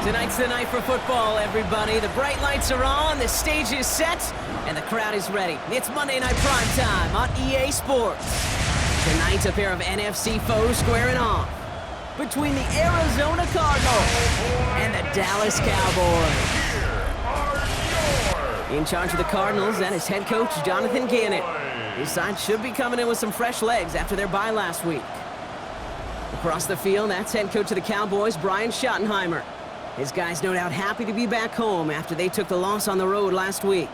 Tonight's the night for football, everybody. The bright lights are on, the stage is set, and the crowd is ready. It's Monday Night Primetime on EA Sports. Tonight, a pair of NFC foes squaring off between the Arizona Cardinals and the Dallas Cowboys. In charge of the Cardinals, that is head coach Jonathan Gannon. His side should be coming in with some fresh legs after their bye last week. Across the field, that's head coach of the Cowboys, Brian Schottenheimer. His guys no doubt happy to be back home after they took the loss on the road last week.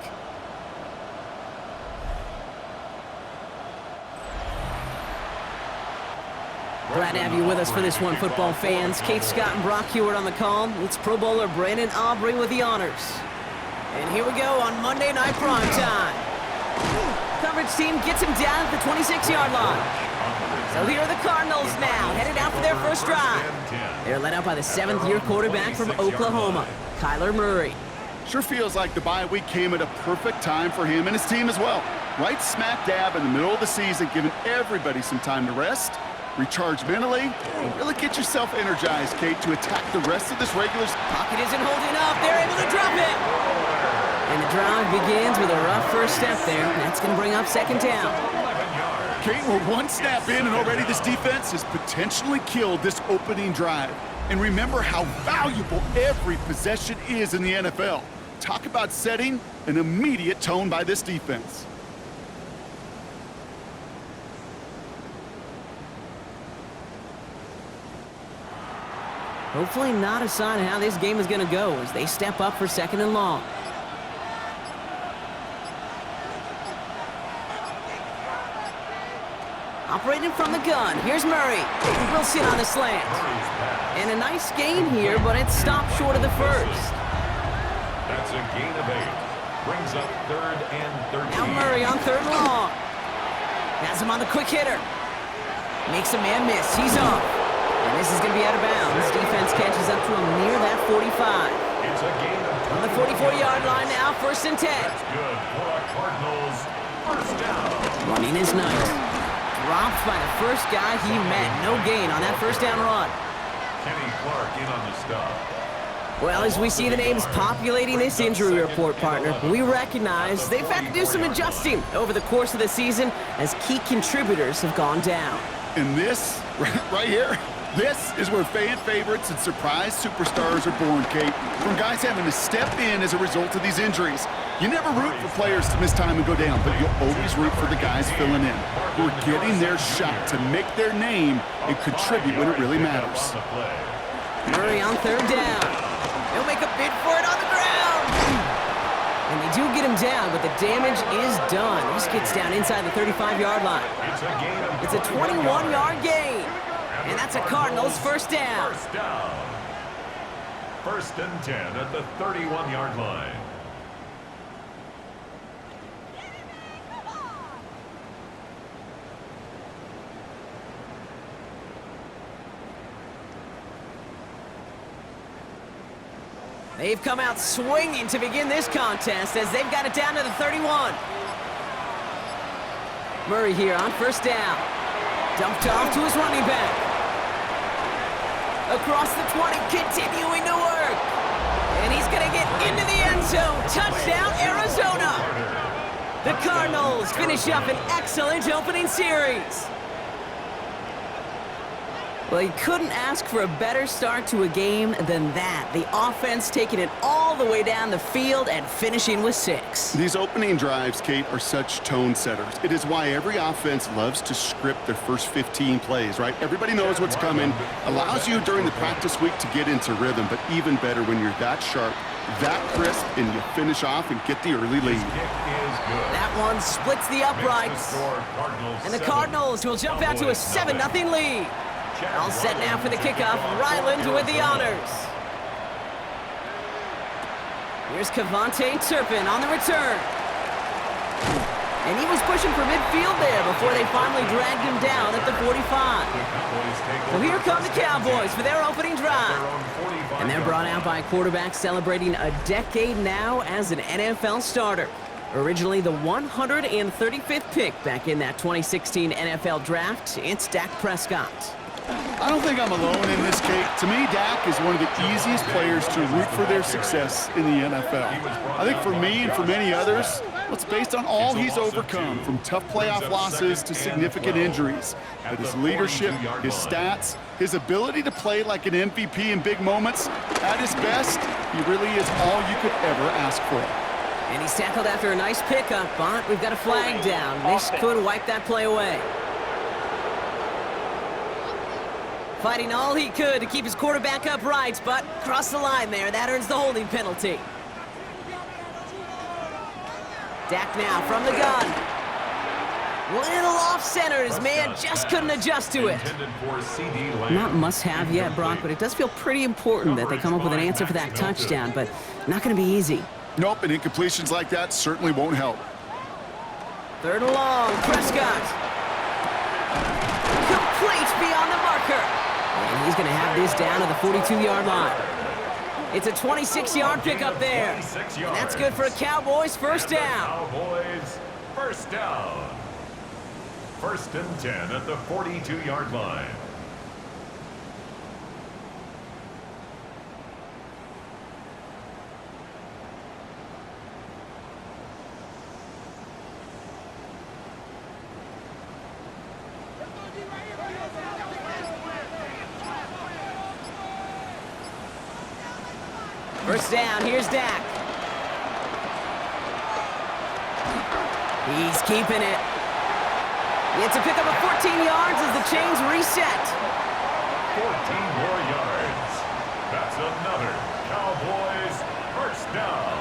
Glad to have you with us for this one, football fans. Kate Scott and Brock Hewitt on the call. It's Pro Bowler Brandon Aubrey with the honors. And here we go on Monday Night Primetime. Coverage team gets him down at the 26-yard line. So here are the Cardinals now, headed out for their first drive. They're led out by the 7th-year quarterback from Oklahoma, Kyler Murray. Sure feels like the bye week came at a perfect time for him and his team as well. Right smack dab in the middle of the season, giving everybody some time to rest, recharge mentally, and really get yourself energized, Kate, to attack the rest of this regular season. Pocket isn't holding up. They're able to drop it. And the drive begins with a rough first step there. That's going to bring up second down. Kate, we're one snap in, and already this defense has potentially killed this opening drive. And remember how valuable every possession is in the NFL. Talk about setting an immediate tone by this defense. Hopefully not a sign of how this game is going to go as they step up for second and long. Operating from the gun, here's Murray. Wilson on the slant. And a nice gain here, but it stopped short of the first. That's a gain of 8. Brings up 3rd and 13. Now Murray on 3rd and long. Has him on the quick hitter. Makes a man miss. He's off. And this is going to be out of bounds. Defense catches up to him near that 45. It's a gain of 20. On the 44-yard line now, 1st and 10. That's good for our Cardinals. First down. Running is nice. Dropped by the first guy he met. No gain on that first down run. Kenny Clark in on the stop. Well, as we see the names populating this injury report, partner, we recognize they've had to do some adjusting over the course of the season as key contributors have gone down. And this, right here, this is where fan favorites and surprise superstars are born, Kate. From guys having to step in as a result of these injuries. You never root for players to miss time and go down, but you'll always root for the guys filling in, who are getting their shot to make their name and contribute when it really matters. Murray on 3rd down. He'll make a bid for it on the ground. And they do get him down, but the damage is done. This gets down inside the 35-yard line. It's a 21-yard gain. And that's a Cardinals first down. 1st and 10 at the 31-yard line. They've come out swinging to begin this contest as they've got it down to the 31. Murray here on 1st down. Dumped off to his running back. Across the 20, continuing to work. And he's going to get into the end zone. Touchdown, Arizona. The Cardinals finish up an excellent opening series. Well, you couldn't ask for a better start to a game than that. The offense taking it all the way down the field and finishing with 6. These opening drives, Kate, are such tone setters. It is why every offense loves to script their first 15 plays, right? Everybody knows what's coming. Allows you during the practice week to get into rhythm, but even better when you're that sharp, that crisp, and you finish off and get the early lead. That one splits the uprights. And the Cardinals will jump out to a 7-0 lead. All set now for the kickoff. Ryland with the honors. Here's Kevontae Turpin on the return. And he was pushing for midfield there before they finally dragged him down at the 45. So here come the Cowboys for their opening drive. And they're brought out by a quarterback celebrating a decade now as an NFL starter. Originally the 135th pick back in that 2016 NFL draft, it's Dak Prescott. I don't think I'm alone in this, Kate. To me, Dak is one of the easiest players to root for their success in the NFL. I think for me and for many others, it's based on all he's overcome, from tough playoff losses to significant injuries. But his leadership, his stats, his ability to play like an MVP in big moments, at his best, he really is all you could ever ask for. And he's tackled after a nice pickup, but we've got a flag down. This could wipe that play away. Fighting all he could to keep his quarterback upright, but crossed the line there. That earns the holding penalty. Dak now from the gun. Little off-center. His man just couldn't adjust to it. Not must-have yet, Brock, but it does feel pretty important that they come up with an answer for that touchdown, but not going to be easy. Nope, and incompletions like that certainly won't help. 3rd and long, Prescott. Complete beyond the marker. And he's going to have this down to the 42-yard line. It's a 26-yard pickup there. And that's good for a Cowboys first down. Cowboys first down. 1st and 10 at the 42-yard line. First down, here's Dak. He's keeping it. It's a pickup of 14 yards as the chains reset. 14 more yards. That's another Cowboys first down.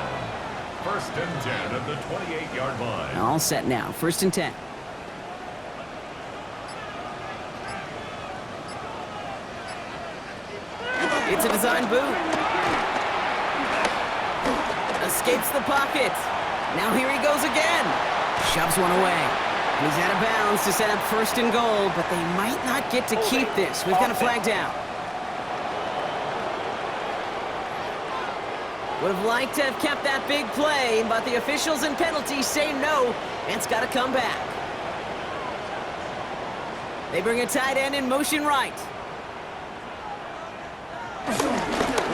1st and 10 at the 28-yard line. All set now, 1st and 10. It's a design boot. Escapes the pocket. Now here he goes again. Shoves one away. He's out of bounds to set up 1st and goal, but they might not get to keep this. We've got a flag down. Would have liked to have kept that big play, but the officials and penalties say no, and it's got to come back. They bring a tight end in motion right.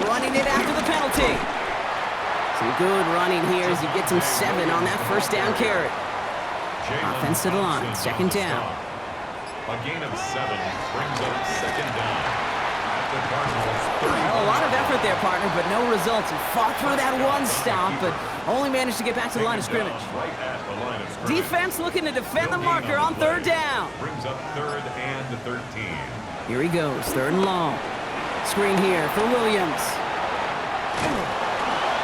Running it after the penalty. Some good running here as he gets him 7 on that 1st down carry. Offense to the line, 2nd down. A gain of 7 brings up 2nd down. At the Cardinals, 30. Well, a lot of effort there, partner, but no results. He fought through that one stop, but only managed to get back to the line of scrimmage. Right at the line of scrimmage. Defense looking to defend the marker on 3rd down. Brings up 3rd and 13. Here he goes, 3rd and long. Screen here for Williams.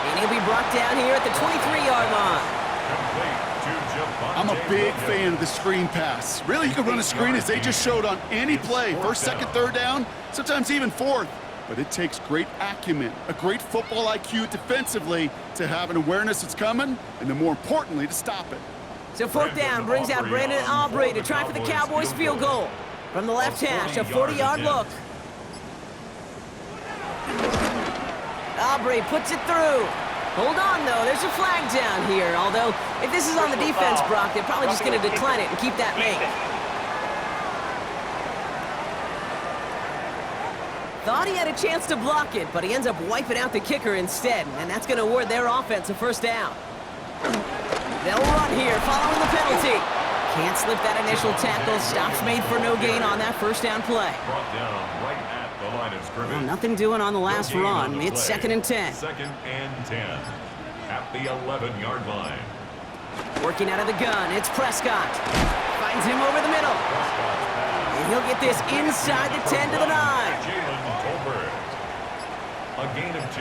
And he'll be brought down here at the 23-yard line. I'm a big fan of the screen pass. Really, you can run a screen as they just showed on any play. 1st, 2nd, 3rd down, sometimes even 4th. But it takes great acumen, a great football IQ defensively to have an awareness that's coming, and then more importantly, to stop it. So 4th down brings out Brandon Aubrey to try for the Cowboys field goal. From the left hash, a 40-yard look. Aubrey puts it through. Hold on, though. There's a flag down here. Although, if this is on the defense, Brock, they're probably just going to decline it and keep that make. Thought he had a chance to block it, but he ends up wiping out the kicker instead, and that's going to award their offense a 1st down. They'll run here following the penalty. Can't slip that initial tackle. Stops made for no gain on that 1st down play. Brought down right at the line of scrimmage. Well, nothing doing on the last run. It's 2nd and 10. 2nd and 10 at the 11-yard line. Working out of the gun, it's Prescott. Finds him over the middle. And he'll get this inside the 10 to the 9. A gain of 2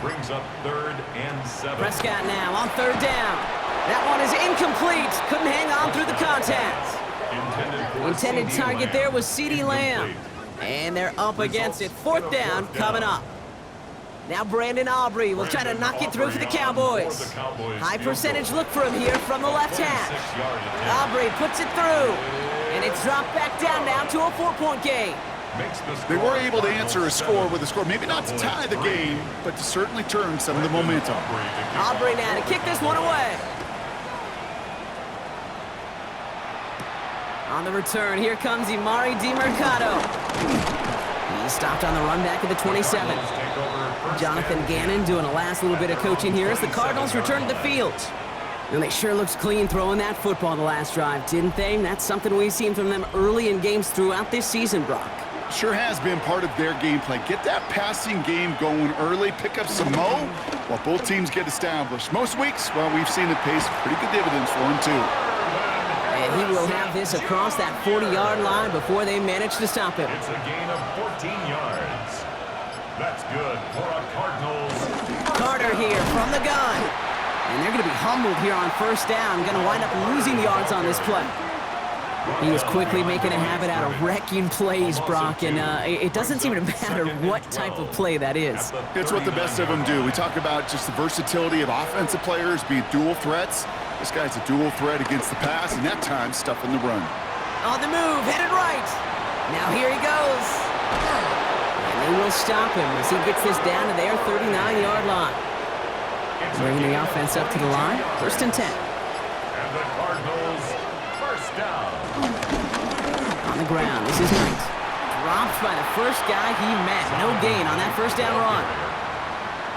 brings up 3rd and 7. Prescott now on 3rd down. That one is incomplete. Couldn't hang on through the contact. Intended target there was CeeDee Lamb. And they're up against it. 4th down coming up. Now Brandon Aubrey will try to knock it through for the Cowboys. High percentage look for him here from the left hash. Aubrey puts it through. And it's dropped back down now to a 4-point game. They were able to answer a score with a score, maybe not to tie the game, but to certainly turn some of the momentum. Aubrey now to kick this one away. On the return, here comes Emari DeMercado. He's stopped on the run back at the 27. Jonathan Gannon doing a last little bit of coaching here as the Cardinals return to the field. And they sure looks clean throwing that football the last drive, didn't they? That's something we've seen from them early in games throughout this season, Brock. Sure has been part of their game plan. Get that passing game going early, pick up some mo while both teams get established. Most weeks, well, we've seen it pays pretty good dividends for him, too. And he will have this across that 40-yard line before they manage to stop him. It's a gain of 14 yards. That's good for a Cardinals. Carter here from the gun. And they're going to be humbled here on first down. Going to wind up losing yards on this play. He is quickly making a habit out of wrecking plays, Brock, and it doesn't seem to matter what type of play that is. It's what the best of them do. We talk about just the versatility of offensive players being dual threats. This guy's a dual threat against the pass, and that time stuffing the run. On the move, headed right. Now here he goes. And they will stop him as he gets this down to their 39-yard line. Bringing the offense up to the line, 1st and 10. And the Cardinals, first down. On the ground, this is Knight. Dropped by the first guy he met. No gain on that first down run.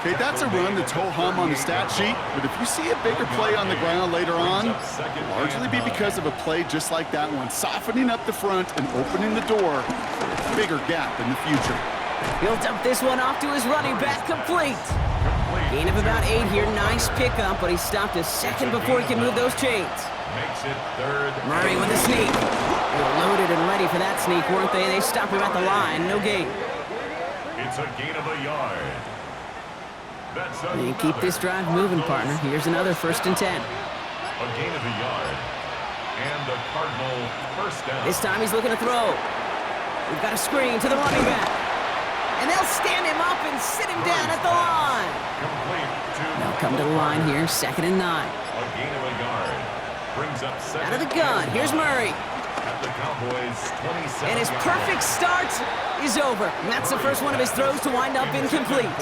Okay, that's a run that's ho-hum on the stat sheet, but if you see a bigger play on the ground later on, it'll largely be because of a play just like that one, softening up the front and opening the door for a bigger gap in the future. He'll dump this one off to his running back, complete. Gain of about 8 here, nice pickup, but he stopped a second before he can move those chains. Makes it 3rd. Murray with a sneak. They were loaded and ready for that sneak, weren't they? They stop him at the line, no gain. It's a gain of a yard. That's You keep this drive moving, partner. Here's another 1st and 10. A gain of a yard. And the Cardinal first down. This time he's looking to throw. We've got a screen to the running back. And they'll stand him up and sit him down at the line. Complete to They'll come to the line here, 2nd and 9. a gain of a yard. Brings up 2nd. Out of the gun, here's Murray. At the Cowboys 27. And his perfect start is over. And that's the first one of his throws to wind up incomplete.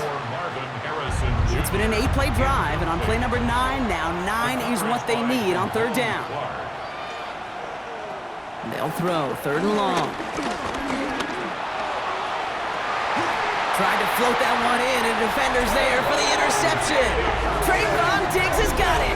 It's been an 8-play drive, and on play number 9 now, 9 is what they need on 3rd down. They'll throw, 3rd and long. Tried to float that one in, and defender's there for the interception. Trayvon Diggs has got it.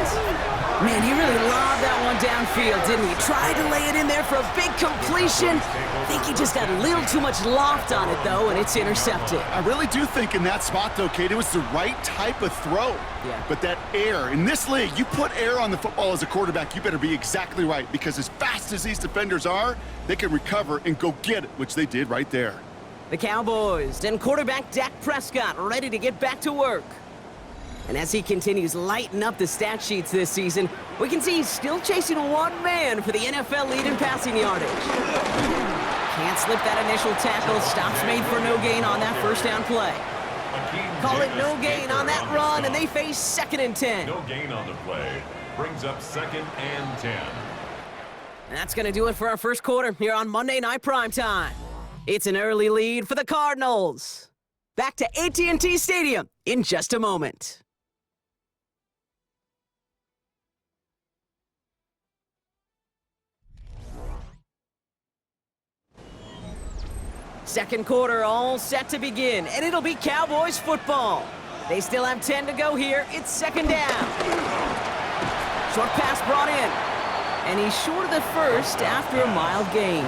Man, he really lobbed that one downfield, didn't he? Tried to lay it in there for a big completion. I think he just got a little too much loft on it, though, and it's intercepted. I really do think in that spot, though, Kate, it was the right type of throw. Yeah. But that air, in this league, you put air on the football as a quarterback, you better be exactly right, because as fast as these defenders are, they can recover and go get it, which they did right there. The Cowboys and quarterback Dak Prescott ready to get back to work. And as he continues lighting up the stat sheets this season, we can see he's still chasing one man for the NFL lead in passing yardage. Can't slip that initial tackle. Stops made for no gain on that first down play. Call it no gain on that run, and they face 2nd and 10. No gain on the play. Brings up 2nd and 10. And that's going to do it for our first quarter here on Monday Night Primetime. It's an early lead for the Cardinals. Back to AT&T Stadium in just a moment. Second quarter all set to begin, and it'll be Cowboys football. They still have 10 to go here. It's 2nd down. Short pass brought in. And he's short of the first after a mild gain.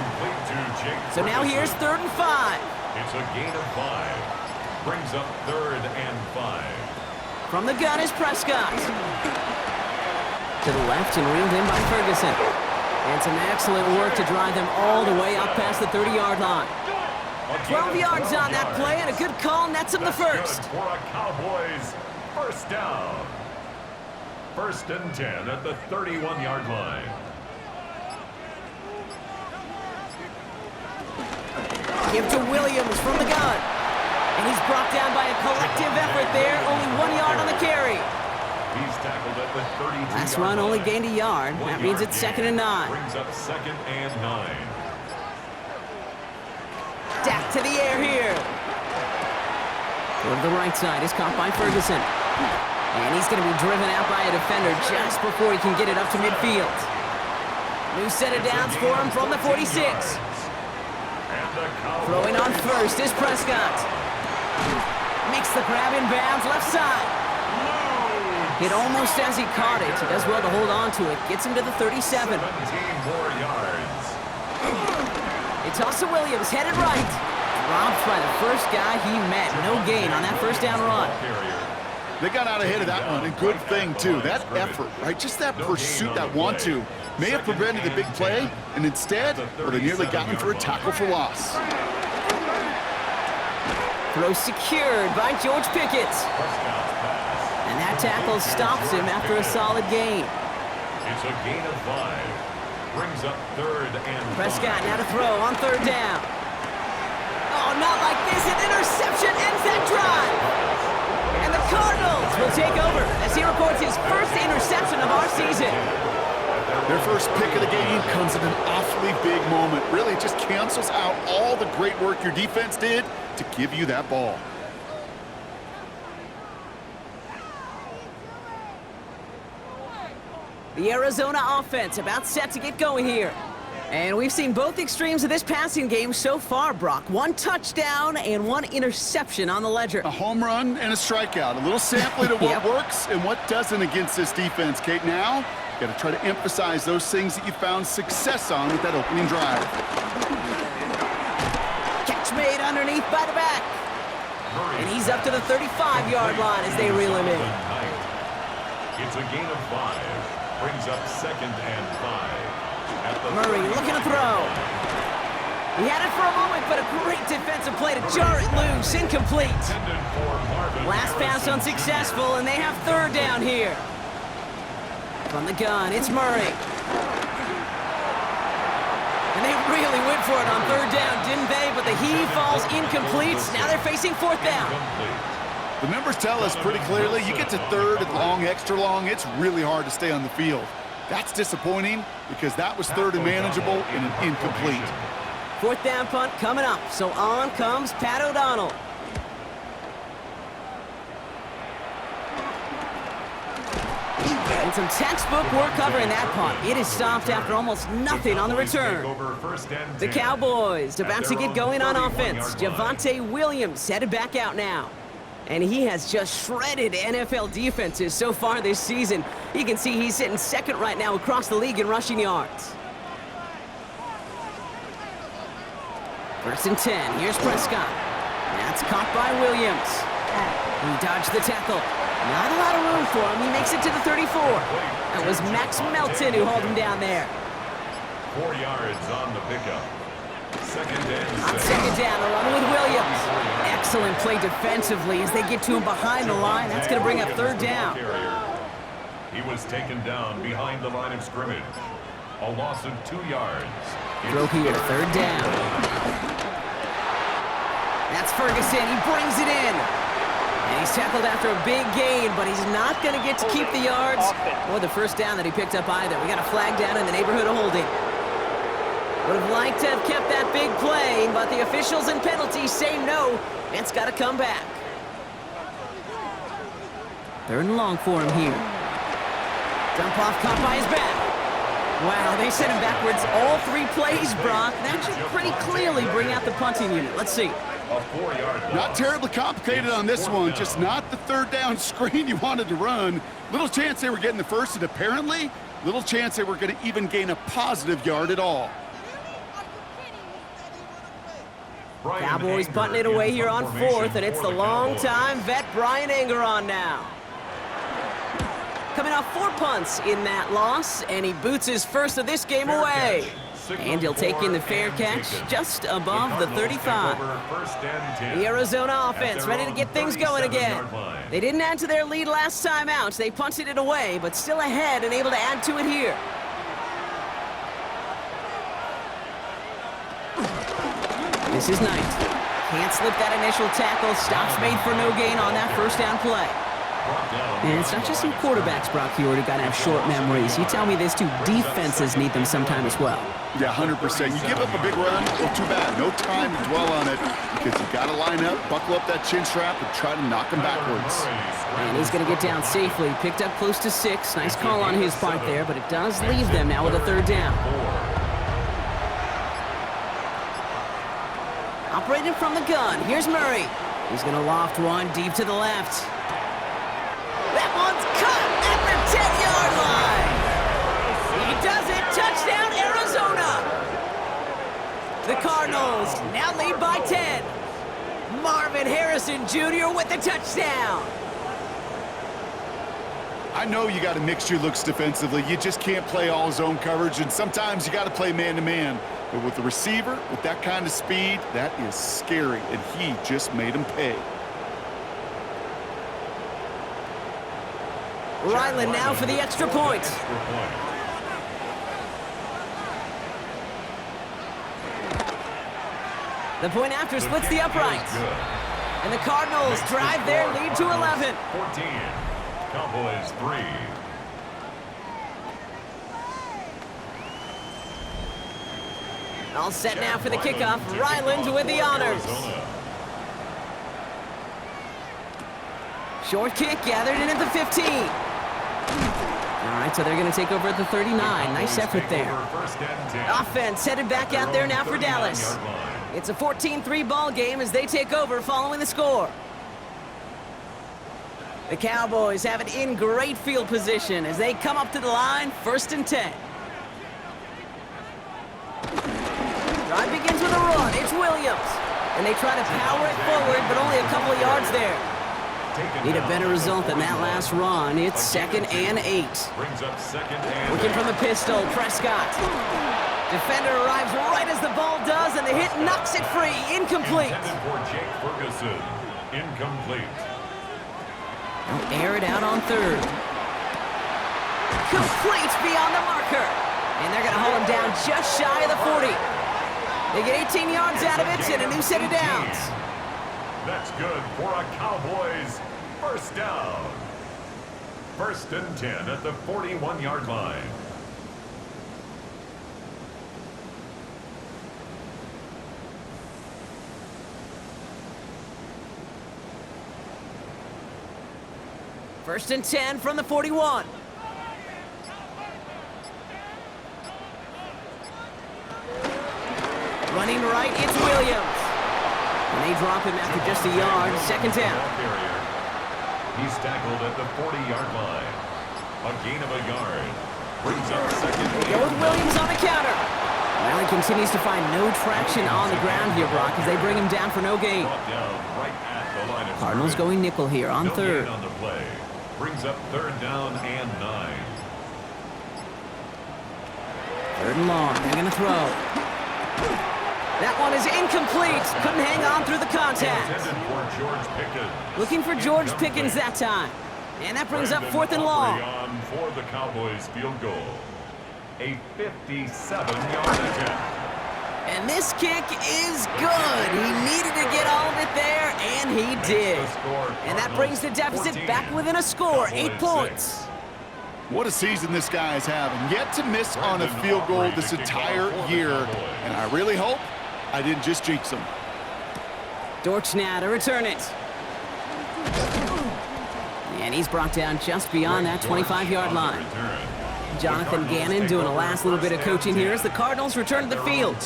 So now here's 3rd and 5. It's a gain of 5. Brings up 3rd and 5. From the gun is Prescott. To the left and reeled in by Ferguson. And some excellent work to drive them all the way up past the 30-yard line. 12 yards on that play, and a good call nets him the first. For a Cowboys first down. 1st and 10 at the 31-yard line. Give to Williams from the gun. And he's brought down by a collective effort there. Only 1 yard on the carry. He's tackled at the 32-yard Last run only gained a yard. That means it's 2nd and 9. Brings up 2nd and 9. Dak to the air here. Go to the right side. Is caught by Ferguson. And he's going to be driven out by a defender just before he can get it up to midfield. New set of downs for him from the 46. Throwing on first is Prescott. Makes the grab in bounds, left side. Hit almost as he caught it. He does well to hold on to it. Gets him to the 37. 17 more yards. It's also Williams, headed right. Dropped by the first guy he met. No gain on that first down run. They got out ahead of that one, and good thing, too. That effort, right? Just that pursuit, that want-to, may have prevented the big play, and instead, well, they nearly got him for a tackle for loss. Throw secured by George Pickett. And that tackle stops him after a solid gain. It's a gain of 5. Brings up 3rd and 5. Prescott now to throw on 3rd down. Oh, not like this. An interception ends that drive. And the Cardinals will take over as he records his first interception of our season. Their first pick of the game comes at an awfully big moment. Really just cancels out all the great work your defense did to give you that ball. The Arizona offense about set to get going here. And we've seen both extremes of this passing game so far, Brock. 1 touchdown and 1 interception on the ledger. A home run and a strikeout. A little sampling of what works and what doesn't against this defense, Kate. Now, you got to try to emphasize those things that you found success on with that opening drive. Catch made underneath by the back. And he's up to the 35-yard line as they reel him in. It's a gain of 5. Brings up 2nd and 5. Murray looking to throw. He had it for a moment, but a great defensive play to jar it loose. Incomplete. Last pass unsuccessful, and they have 3rd down here. From the gun, it's Murray. And they really went for it on 3rd down, didn't they? But the heave falls incomplete. Now they're facing 4th down. The numbers tell us pretty clearly, you get to 3rd and long, extra long, it's really hard to stay on the field. That's disappointing because that was 3rd and manageable and an incomplete. 4th down punt coming up, so on comes Pat O'Donnell. And some textbook work covering that punt. It is stopped after almost nothing on the return. The Cowboys about to get going on offense. Javonte Williams headed back out now. And he has just shredded NFL defenses so far this season. You can see he's sitting 2nd right now across the league in rushing yards. 1st and 10. Here's Prescott. That's caught by Williams. He dodged the tackle. Not a lot of room for him. He makes it to the 34. That was Max Melton who hauled him down there. 4 yards on the pickup. 2nd and 6. On 2nd down, they're running with Williams. Excellent play defensively as they get to him behind the line. That's going to bring up 3rd down. He was taken down behind the line of scrimmage. A loss of 2 yards. Throw here, 3rd down. That's Ferguson. He brings it in. And he's tackled after a big gain, but he's not going to get to keep the yards or the 1st down that he picked up either. We got a flag down in the neighborhood of holding. Would have liked to have kept that big play, but the officials and penalties say no. It's got to come back. 3rd and long for him here. Dump off caught by his back. Wow, they sent him backwards all 3 plays, Brock. That should pretty clearly bring out the punting unit. Let's see. Not terribly complicated on this one, just not the 3rd down screen you wanted to run. Little chance they were getting the 1st, and apparently, little chance they were going to even gain a positive yard at all. Cowboys punting it away here on 4th, and it's the long-time vet Brian Anger on now. Coming off 4 punts in that loss, and he boots his first of this game away. And he'll take in the fair catch just above the 35. The Arizona offense ready to get things going again. They didn't add to their lead last time out. They punted it away, but still ahead and able to add to it here. This is Knight. Can't slip that initial tackle. Stops made for no gain on that 1st down play. And it's not just some quarterbacks, Brock Hewitt, who got to have short memories. You tell me these two defenses need them sometime as well. Yeah, 100%. You give up a big run, well, too bad. No time to dwell on it because you got to line up, buckle up that chin strap, and try to knock him backwards. And he's going to get down safely. Picked up close to 6. Nice call on his part there, but it does leave them now with a 3rd down. Operating from the gun, here's Murray. He's going to loft one deep to the left. That one's caught at the 10-yard line. He does it. Touchdown, Arizona. The Cardinals now lead by 10. Marvin Harrison Jr. with the touchdown. I know you got to mix your looks defensively. You just can't play all zone coverage, and sometimes you got to play man-to-man. But with the receiver, with that kind of speed, that is scary, and he just made him pay. Ryland now for the extra point. The point after splits the uprights. And the Cardinals drive their lead to 11. 14. Cowboys 3. All set now for the kickoff. Ryland with the honors. Short kick gathered in at the 15. All right, so they're going to take over at the 39. Nice effort there. Offense headed back out there now for Dallas. It's a 14-3 ball game as they take over following the score. The Cowboys have it in great field position as they come up to the line, 1st and 10. Drive begins with a run. It's Williams. And they try to power it forward, but only a couple of yards there. Need a better result than that last run. It's 2nd and 8. Working from the pistol, Prescott. Defender arrives right as the ball does, and the hit knocks it free. Incomplete. Incomplete. They'll air it out on 3rd. Complete beyond the marker. And they're going to hold him down just shy of the 40. They get 18 yards out of it and a new set of downs. That's good for a Cowboys 1st down. 1st and 10 at the 41-yard line. First and 10 from the 41. Running right, it's Williams. And they drop him after just a yard. 2nd down. He's tackled at the 40-yard line. A gain of a yard. Brings up 2nd. They go with Williams on the counter. Well, he continues to find no traction on the ground here, Brock, as they bring him down for no gain. Cardinals going nickel here on 3rd. On the play. Brings up 3rd down and 9. 3rd and long. They're going to throw. That one is incomplete. Couldn't hang on through the contact. Looking for George Pickens that time. And that brings up 4th and long. For the Cowboys field goal. A 57-yard attempt. And this kick is good. He needed to get all of it there, and he did. And that brings the deficit back within a score, 8 points. What a season this guy is having. Yet to miss on a field goal this entire year. And I really hope I didn't just jinx him. Dortch now to return it. And he's brought down just beyond that 25-yard line. Jonathan Gannon doing a last little bit of coaching here as the Cardinals return to the field.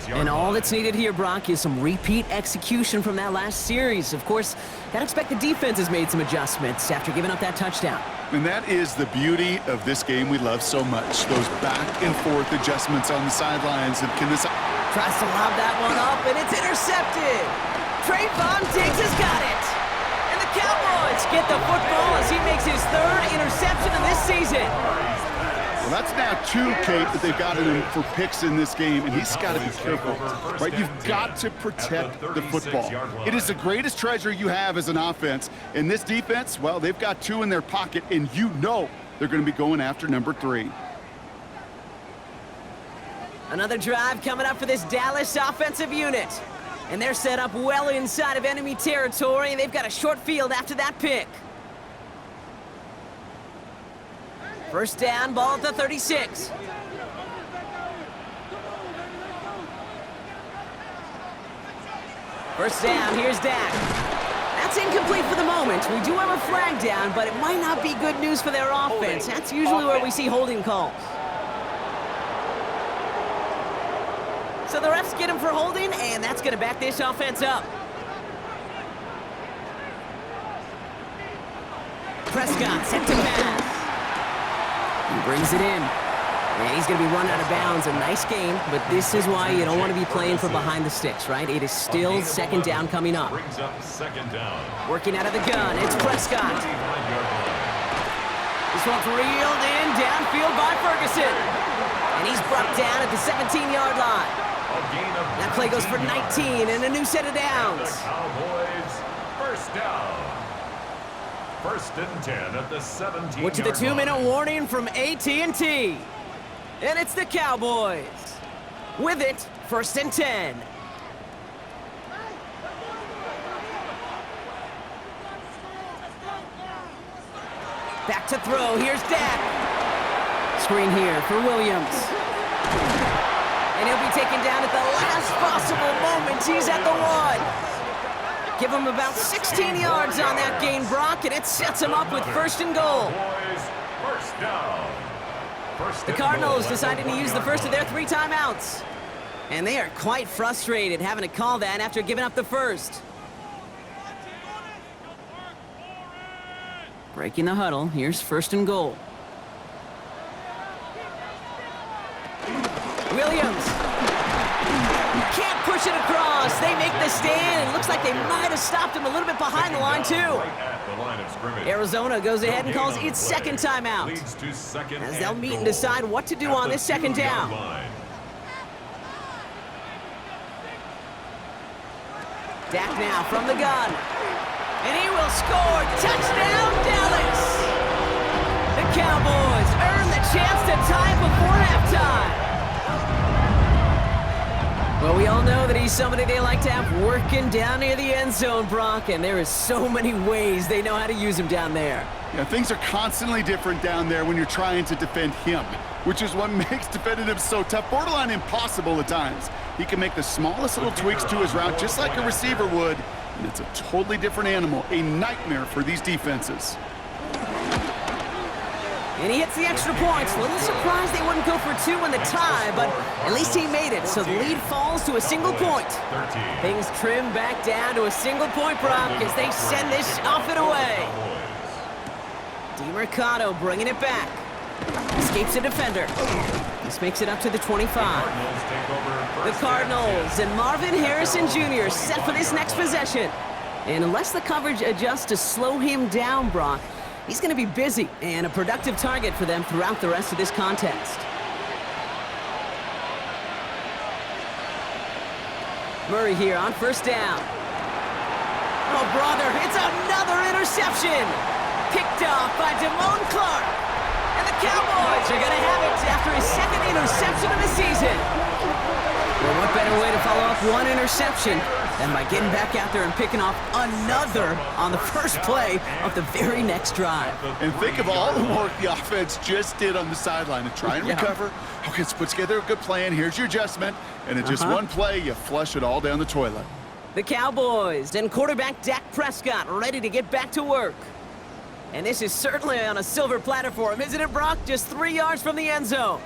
And all that's needed here, Brock, is some repeat execution from that last series. Of course, gotta expect the defense has made some adjustments after giving up that touchdown. And that is the beauty of this game we love so much. Those back and forth adjustments on the sidelines. And can this... Tries to lob that one up, and it's intercepted. Trayvon Diggs has got it. And the Cowboys get the football as he makes his 3rd interception of this season. Well, that's now 2, Kate, that they've got him for picks in this game, and he's got to be careful, right? You've got to protect the football. It is the greatest treasure you have as an offense. And this defense, well, they've got 2 in their pocket, and you know they're going to be going after number 3. Another drive coming up for this Dallas offensive unit. And they're set up well inside of enemy territory, and they've got a short field after that pick. First down, ball at the 36. First down, here's Dak. That's incomplete for the moment. We do have a flag down, but it might not be good news for their offense. That's usually where we see holding calls. So the refs get him for holding, and that's going to back this offense up. Prescott set to pass. He brings it in. And he's going to be run out of bounds. A nice game, but this is why you don't want to be playing from behind the sticks, right? It is still second down coming up. Brings up second down. Working out of the gun, it's Prescott. This one's reeled in downfield by Ferguson. And he's brought down at the 17-yard line. That play goes for 19 and a new set of downs. The Cowboys, first down. First and 10 at the 17-yard line. Went to the 2-minute warning from AT&T. And it's the Cowboys. With it, first and 10. Back to throw. Here's Dak. Screen here for Williams. And he'll be taken down at the last possible moment. He's at the 1. Give him about 16 yards on that gain, Brock, and it sets him up with first and goal. First down. The Cardinals deciding to use the first of their 3 timeouts. And they are quite frustrated having to call that after giving up the first. Breaking the huddle, here's first and goal. Williams. Can't push it across. They make the stand. It looks like they might have stopped him a little bit behind the line, too. Arizona goes ahead and calls its second timeout, as they'll meet and decide what to do on this second down. Dak now from the gun. And he will score. Touchdown, Dallas! The Cowboys earn the chance to tie it before halftime. Well, we all know that he's somebody they like to have working down near the end zone, Brock, and there is so many ways they know how to use him down there. Yeah, things are constantly different down there when you're trying to defend him, which is what makes defending him so tough, borderline impossible at times. He can make the smallest little tweaks to his route just like a receiver would, and it's a totally different animal, a nightmare for these defenses. And he hits the extra points. A little surprised they wouldn't go for 2 in the tie, but at least he made it, so the lead falls to a single point. Things trim back down to a single point, Brock, as they send this off and away. DeMercado bringing it back. Escapes a defender. This makes it up to the 25. The Cardinals and Marvin Harrison Jr. set for this next possession. And unless the coverage adjusts to slow him down, Brock, he's going to be busy and a productive target for them throughout the rest of this contest. Murray here on first down. Oh, brother, it's another interception. Picked off by Damone Clark. And the Cowboys are going to have it after his second interception of the season. Well, what better way to follow up one interception than by getting back out there and picking off another on the first play of the very next drive. And think of all the work the offense just did on the sideline to try and recover. Okay, let's put together a good plan. Here's your adjustment. And in just one play, you flush it all down the toilet. The Cowboys and quarterback Dak Prescott ready to get back to work. And this is certainly on a silver platter for him, isn't it, Brock? Just 3 yards from the end zone.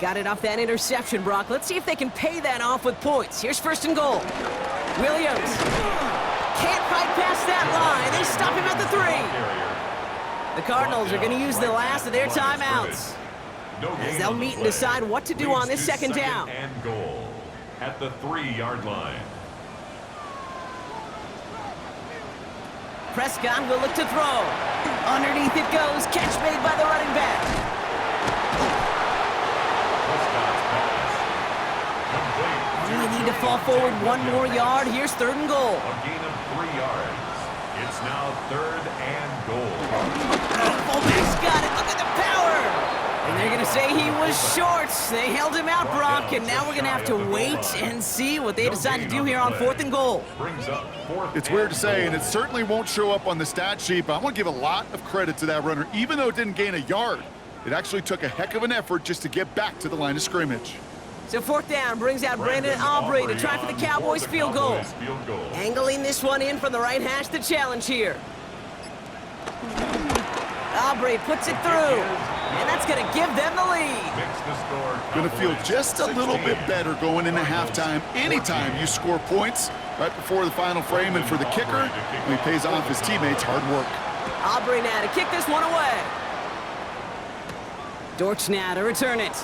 Got it off that interception, Brock. Let's see if they can pay that off with points. Here's first and goal. Williams can't fight past that line. They stop him at the 3. The Cardinals are going to use the last of their timeouts, as they'll meet and decide what to do on this second down. And goal at the 3-yard line. Prescott will look to throw. Underneath it goes. Catch made by the running back. We need to fall forward 1 more yard. Here's third and goal. A gain of 3 yards. It's now third and goal. Oh, fullback's got it. Look at the power. And they're going to say he was short. They held him out, Brock, and now we're going to have to wait and see what they decide to do here on fourth and goal. It's weird to say, and it certainly won't show up on the stat sheet, but I'm going to give a lot of credit to that runner. Even though it didn't gain a yard, It actually took a heck of an effort just to get back to the line of scrimmage. So 4th down brings out Brandon Aubrey to try for the Cowboys field goal. Angling this one in from the right hash to challenge here. Aubrey puts it through, and that's going to give them the lead. Going to feel just a little bit better going into halftime anytime you score points right before the final frame, and for the kicker, he pays off his teammates' hard work. Aubrey now to kick this one away. Dortch now to return it.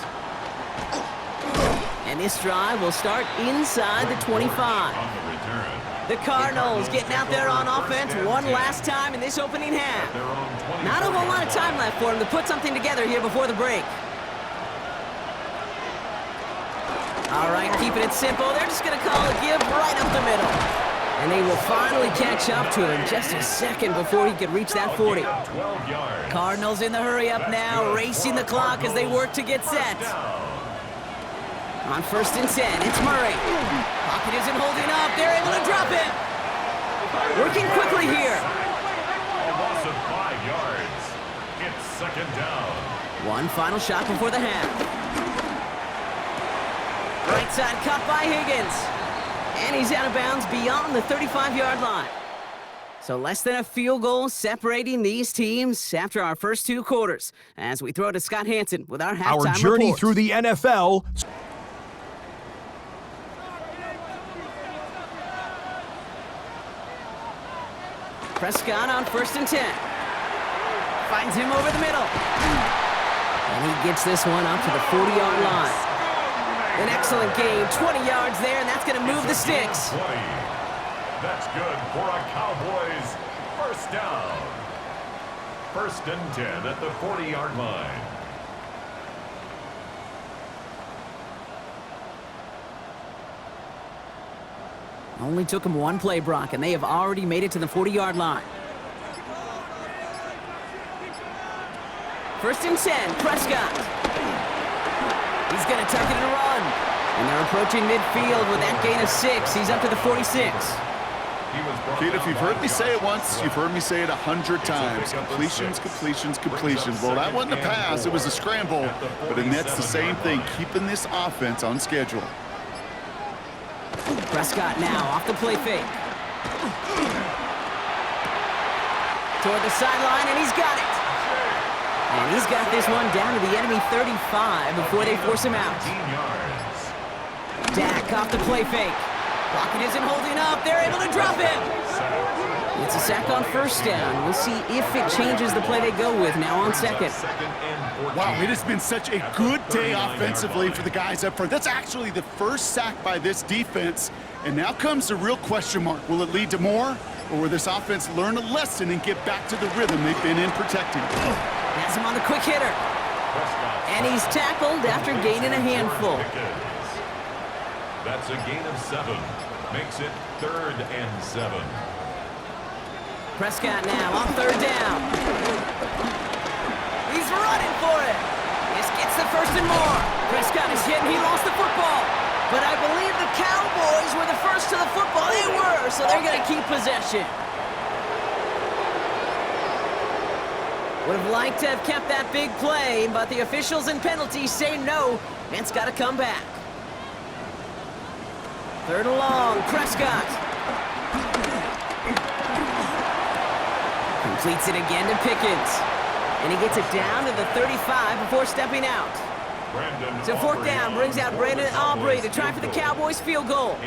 And this drive will start inside the 25. The Cardinals getting out there on offense one last time in this opening half. Not a whole lot of time left for them to put something together here before the break. All right, keeping it simple. They're just going to call a give right up the middle. And they will finally catch up to him just a second before he could reach that 40. Cardinals in the hurry up now, racing the clock as they work to get set. On 1st and 10, it's Murray. Pocket isn't holding up. They're able to drop it. Working quickly here. A loss of 5 yards. It's 2nd down. One final shot before the half. Right side cut by Higgins. And he's out of bounds beyond the 35-yard line. So less than a field goal separating these teams after our first 2 quarters. As we throw to Scott Hansen with our halftime report. Our journey through the NFL. Prescott on 1st and 10. Finds him over the middle. And he gets this one up to the 40-yard line. An excellent game, 20 yards there, and that's going to move the sticks. 20. That's good for a Cowboys 1st down. 1st and 10 at the 40-yard line. Only took him one play, Brock, and they have already made it to the 40-yard line. 1st and 10, Prescott. He's going to tuck it and run. And they're approaching midfield with that gain of 6. He's up to the 46. Kid, if you've heard me say it once, you've heard me say it 100 times. Completions, completions, completions. Well, that wasn't a pass. It was a scramble. But that's the same thing, keeping this offense on schedule. Prescott now off the play fake. Toward the sideline, and he's got it. And he's got this one down to the enemy 35 before they force him out. Dak off the play fake. Pocket isn't holding up. They're able to drop him. It's a sack on 1st down. We'll see if it changes the play they go with now on 2nd. Wow, it has been such a good day offensively for the guys up front. That's actually the first sack by this defense. And now comes the real question mark. Will it lead to more? Or will this offense learn a lesson and get back to the rhythm they've been in protecting? Has him on the quick hitter. And he's tackled after gaining a handful. That's a gain of 7. Makes it 3rd and 7. Prescott now on 3rd down. He's running for it. This gets the 1st and more. Prescott is hit and he lost the football. But I believe the Cowboys were the first to the football. They were, so they're going to keep possession. Would have liked to have kept that big play, but the officials and penalties say no, and it's got to come back. 3rd and long, Prescott. Completes it again to Pickens. And he gets it down to the 35 before stepping out. So 4th down brings out Brandon Aubrey to try for the Cowboys field goal.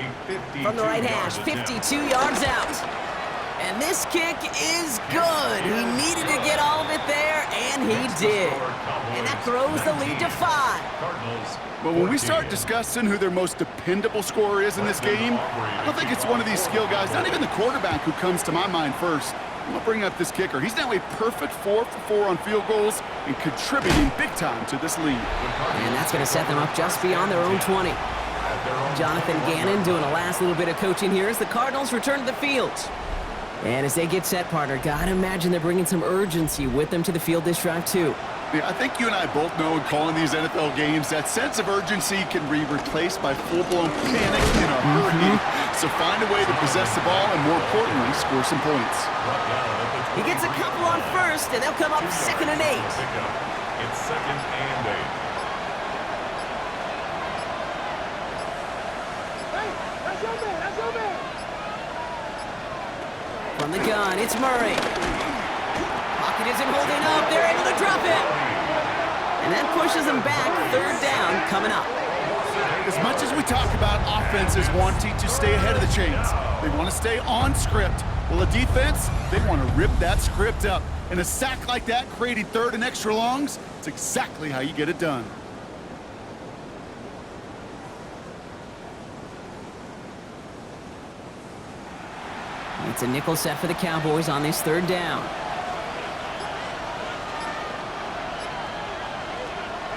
From the right hash, 52 yards out. And this kick is good. He needed to get all of it there, and he did. And that throws the lead to 5. But when we start discussing who their most dependable scorer is in this game, I don't think it's one of these skill guys, not even the quarterback, who comes to my mind first. I'm going to bring up this kicker. He's now a perfect 4 for 4 on field goals and contributing big time to this lead. And that's going to set them up just beyond their own 20. Jonathan Gannon doing a last little bit of coaching here as the Cardinals return to the field. And as they get set, partner, gotta imagine they're bringing some urgency with them to the field this drive, too. Yeah, I think you and I both know in calling these NFL games, that sense of urgency can be replaced by full-blown panic in a hurry. So find a way to possess the ball and, more importantly, score some points. He gets a couple on 1st, and they'll come up 2nd and 8. It's 2nd and 8. From the gun, it's Murray. Pocket isn't holding up. They're able to drop it. And that pushes them back. 3rd down coming up. As much as we talk about offenses wanting to stay ahead of the chains, they want to stay on script. Well, the defense, they want to rip that script up. And a sack like that, creating 3rd and extra longs, it's exactly how you get it done. It's a nickel set for the Cowboys on this 3rd down.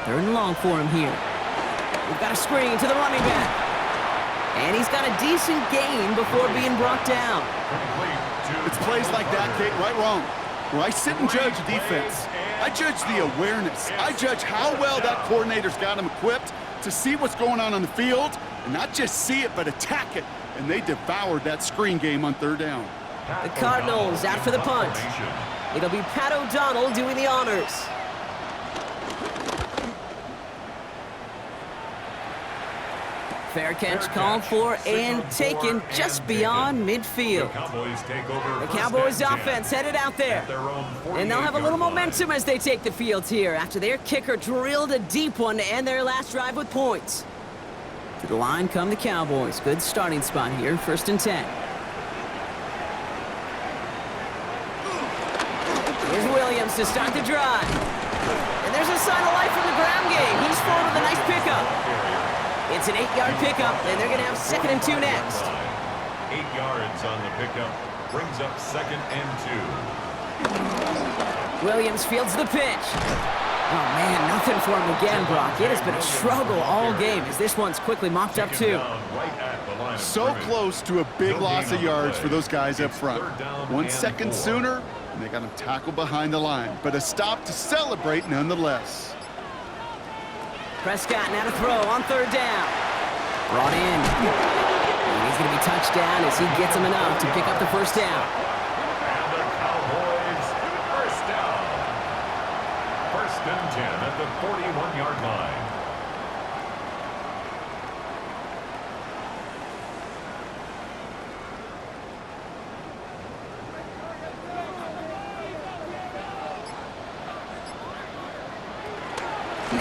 3rd and long for him here. We've got a screen to the running back. And he's got a decent gain before being brought down. It's plays like that, Kate, right, wrong. Where I sit and judge defense. I judge the awareness. I judge how well that coordinator's got him equipped to see what's going on the field, and not just see it, but attack it. And they devoured that screen game on 3rd down. The Cardinals out for the punt. It'll be Pat O'Donnell doing the honors. Fair catch called for and taken just beyond midfield. The Cowboys offense headed out there. And they'll have a little momentum as they take the field here after their kicker drilled a deep one to end their last drive with points. To the line come the Cowboys. Good starting spot here, 1st and 10. Here's Williams to start the drive. And there's a sign of life from the ground game. He's forward with a nice pickup. It's an 8-yard pickup, and they're going to have 2nd and 2 next. 8 yards on the pickup. Brings up 2nd and 2. Williams fields the pitch. Oh, man, nothing for him again, Brock. It has been a struggle all game as this one's quickly mopped up, too. So close to a big loss of yards for those guys up front. 1 second sooner, and they got him tackled behind the line. But a stop to celebrate nonetheless. Prescott now to throw on 3rd down. Brought in. And he's going to be touched down as he gets him enough to pick up the 1st down. And the Cowboys, 1st down. 1st and 10 at the 41-yard line.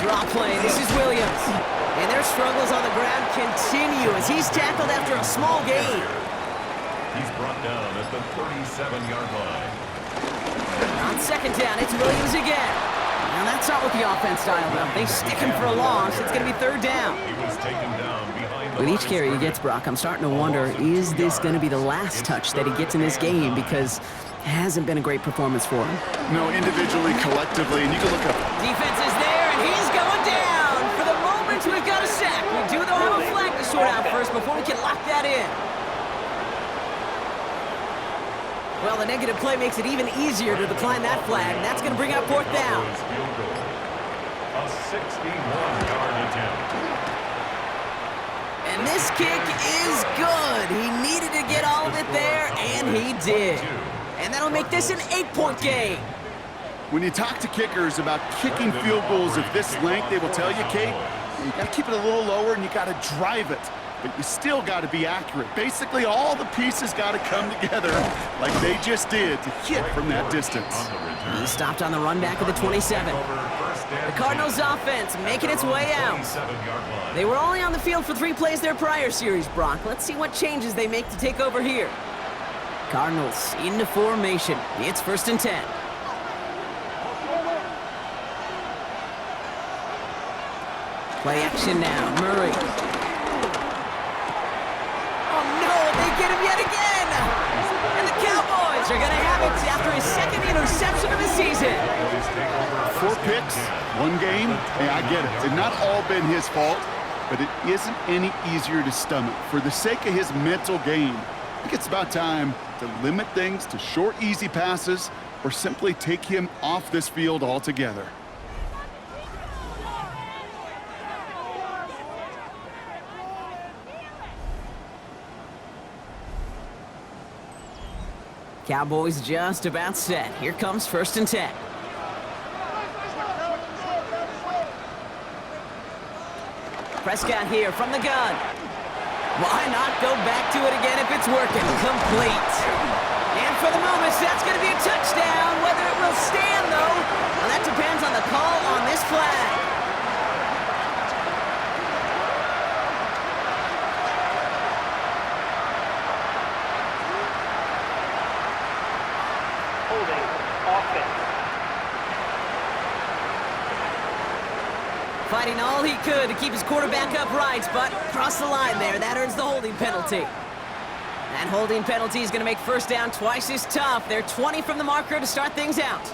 Draw play. This is Williams. And their struggles on the ground continue as he's tackled after a small gain. He's brought down at the 37-yard line. On 2nd down, it's Williams again. Now that's not what the offense dialed up. They stick him for a loss. It's going to be 3rd down. He was taken down behind the With each carry he gets, Brock, I'm starting to wonder, is this going to be the last touch that he gets in this game? Because it hasn't been a great performance for him. No, individually, collectively, and you can look up. Defense is there, and he's going down. For the moment, we've got a sack. We do, though, have a flag to sort out first before we can lock that in. Well, the negative play makes it even easier to decline that flag, and that's going to bring up 4th down. A 61-yard attempt. And this kick is good. He needed to get all of it there, and he did. And that'll make this an 8-point game. When you talk to kickers about kicking field goals of this length, they will tell you, Kate, you got to keep it a little lower and you got to drive it. But you still got to be accurate. Basically, all the pieces got to come together like they just did to hit from that distance. He stopped on the run back of the 27. The Cardinals offense making its way out. They were only on the field for 3 plays their prior series, Brock. Let's see what changes they make to take over here. Cardinals into formation. It's 1st and 10. Play action now. Murray. Oh, no, they get him yet again. And the Cowboys are going to have it after his 2nd interception of the season. 4 picks, 1 game. Hey, I get it. They've not all been his fault, but it isn't any easier to stomach. For the sake of his mental game, I think it's about time to limit things to short, easy passes or simply take him off this field altogether. Cowboys just about set. Here comes 1st and 10. Prescott here from the gun. Why not go back to it again if it's working? Complete. And for the moment, that's going to be a touchdown. Whether it will stand, though, well, that depends on the call on this flag. Holding offense. Fighting all he could to keep his quarterback upright, but crossed the line there. That earns the holding penalty. That holding penalty is going to make first down twice as tough. They're 20 from the marker to start things out.